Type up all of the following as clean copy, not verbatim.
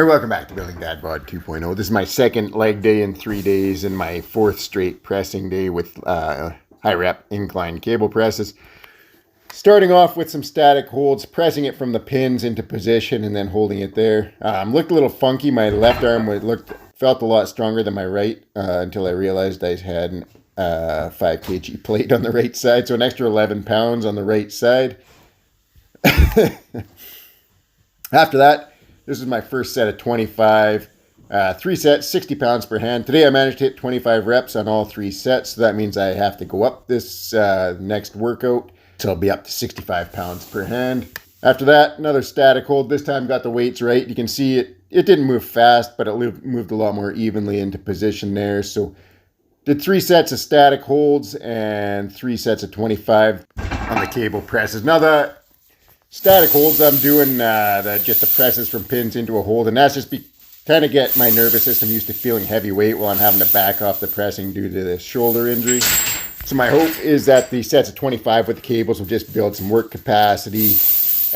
Welcome back to Building Dad Bod 2.0. This is my second leg day in 3 days and my fourth straight pressing day with high rep incline cable presses. Starting off with some static holds, pressing it from the pins into position and then holding it there. Looked a little funky. My left arm felt a lot stronger than my right until I realized I had a 5 kg plate on the right side. So an extra 11 pounds on the right side. After that, this is my first set of 25, 3 sets, 60 pounds per hand. Today I managed to hit 25 reps on all 3 sets, so that means I have to go up this next workout, so I'll be up to 65 pounds per hand. After that, another static hold. This time got the weights right. You can see it didn't move fast, but it moved a lot more evenly into position there. So did 3 sets of static holds and 3 sets of 25 on the cable presses. Now the static holds, I'm doing just the presses from pins into a hold, and that's just kind of get my nervous system used to feeling heavy weight while I'm having to back off the pressing due to the shoulder injury. So my hope is that the sets of 25 with the cables will just build some work capacity.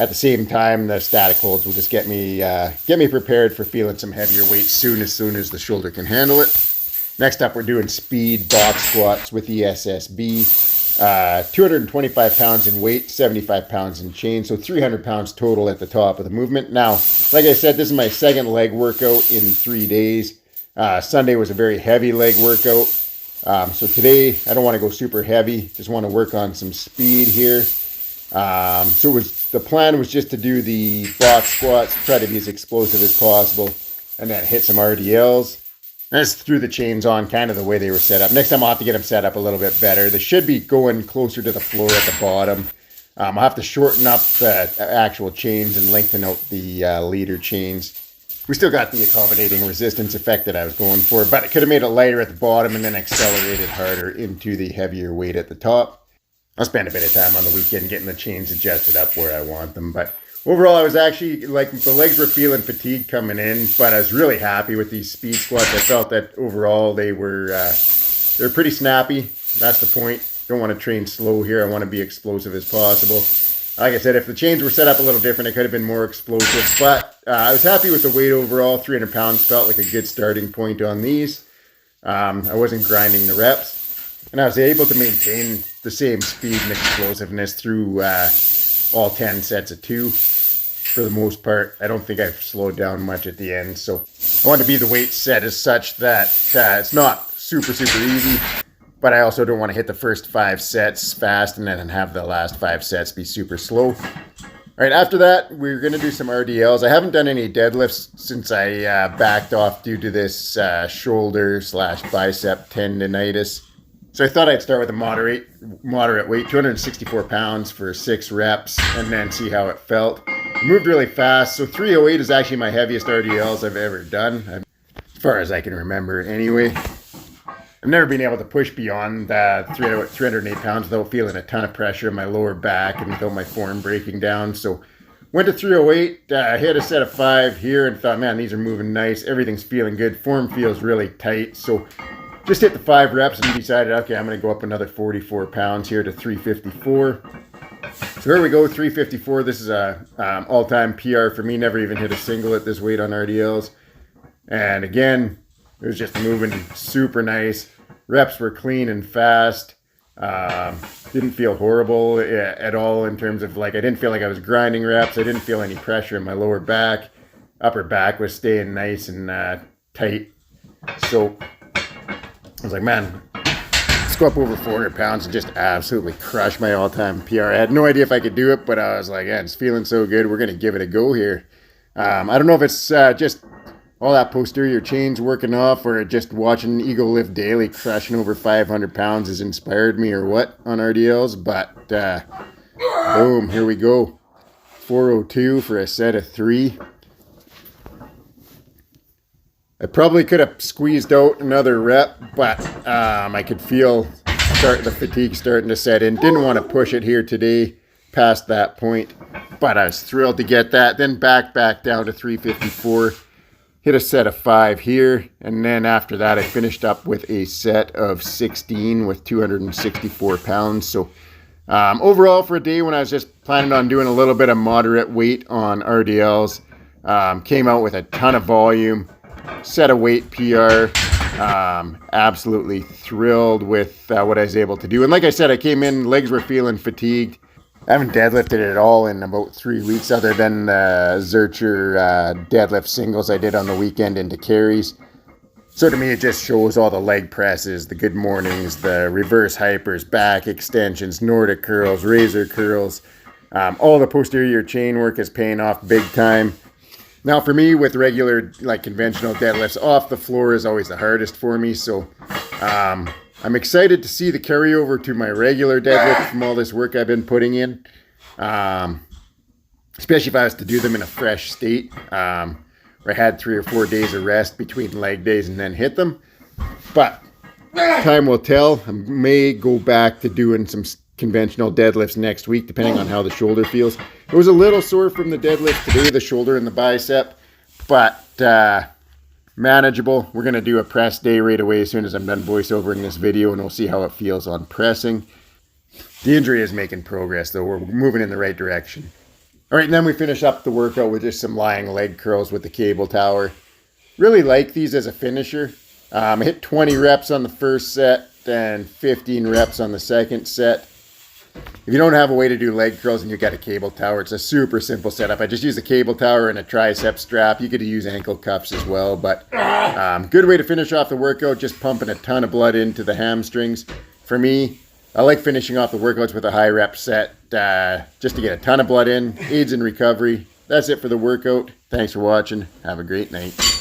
At the same time, the static holds will just get me prepared for feeling some heavier weight as soon as the shoulder can handle it. Next up, we're doing speed box squats with the SSB. 225 pounds in weight, 75 pounds in chain, so 300 pounds total at the top of the movement. Now, like I said, this is my second leg workout in 3 days. Sunday was a very heavy leg workout. So today, I don't want to go super heavy, just want to work on some speed here. The plan was just to do the box squats, try to be as explosive as possible, and then hit some RDLs. I just threw the chains on kind of the way they were set up. Next time I'll have to get them set up a little bit better. They should be going closer to the floor at the bottom. I'll have to shorten up the actual chains and lengthen out the leader chains. We still got the accommodating resistance effect that I was going for, but it could have made it lighter at the bottom and then accelerated harder into the heavier weight at the top. I'll spend a bit of time on the weekend getting the chains adjusted up where I want them, but overall, I was actually, the legs were feeling fatigued coming in, but I was really happy with these speed squats. I felt that overall they were pretty snappy. That's the point. Don't want to train slow here. I want to be explosive as possible. Like I said, if the chains were set up a little different, it could have been more explosive, but I was happy with the weight overall. 300 pounds felt like a good starting point on these. I wasn't grinding the reps, and I was able to maintain the same speed and explosiveness through all 10 sets of 2 for the most part. I don't think I've slowed down much at the end, so I want to be the weight set as such that it's not super easy, but I also don't want to hit the first 5 sets fast and then have the last 5 sets be super slow. All right, after that, we're going to do some RDLs. I haven't done any deadlifts since I backed off due to this shoulder/bicep tendonitis. So I thought I'd start with a moderate weight, 264 pounds for 6 reps, and then see how it felt. It moved really fast, so 308 is actually my heaviest RDLs I've ever done, as far as I can remember anyway. I've never been able to push beyond 308 pounds without feeling a ton of pressure in my lower back and without my form breaking down. So went to 308, hit a set of 5 here and thought, man, these are moving nice. Everything's feeling good. Form feels really tight, so just hit the 5 reps and decided, okay, I'm going to go up another 44 pounds here to 354. So here we go, 354. This is a all-time PR for me. Never even hit a single at this weight on RDLs. And again, it was just moving super nice. Reps were clean and fast. Didn't feel horrible at all in terms of, I didn't feel like I was grinding reps. I didn't feel any pressure in my lower back. Upper back was staying nice and tight. So I was like, man, let's go up over 400 pounds and just absolutely crush my all-time PR. I had no idea if I could do it, but I was like, yeah, it's feeling so good. We're going to give it a go here. I don't know if it's just all that posterior chains working off or just watching Ego Lift Daily crushing over 500 pounds has inspired me or what on RDLs, but boom, here we go. 402 for a set of 3. I probably could have squeezed out another rep, but I could feel the fatigue starting to set in. Didn't want to push it here today past that point, but I was thrilled to get that. Then back down to 354. Hit a set of 5 here, and then after that I finished up with a set of 16 with 264 pounds. So overall for a day when I was just planning on doing a little bit of moderate weight on RDLs, Came out with a ton of volume, set a weight PR. Absolutely thrilled with what I was able to do. And like I said, I came in, legs were feeling fatigued. I haven't deadlifted at all in about 3 weeks, other than the Zercher deadlift singles I did on the weekend into carries. So to me, it just shows all the leg presses, the good mornings, the reverse hypers, back extensions, Nordic curls, razor curls. All the posterior chain work is paying off big time. Now for me, with regular, like conventional deadlifts, off the floor is always the hardest for me. So I'm excited to see the carryover to my regular deadlift from all this work I've been putting in. Especially if I was to do them in a fresh state. Where I had 3 or 4 days of rest between leg days and then hit them. But time will tell. I may go back to doing some conventional deadlifts next week, depending on how the shoulder feels. It was a little sore from the deadlift today, the shoulder and the bicep, but manageable. We're going to do a press day right away as soon as I'm done voiceovering this video, and we'll see how it feels on pressing. The injury is making progress, though. We're moving in the right direction. All right, and then we finish up the workout with just some lying leg curls with the cable tower. Really like these as a finisher. I hit 20 reps on the first set, then 15 reps on the second set. If you don't have a way to do leg curls and you got a cable tower, it's a super simple setup. I just use a cable tower and a tricep strap. You could use ankle cuffs as well, but good way to finish off the workout, just pumping a ton of blood into the hamstrings. For me, I like finishing off the workouts with a high rep set just to get a ton of blood in, aids in recovery. That's it for the workout. Thanks for watching. Have a great night.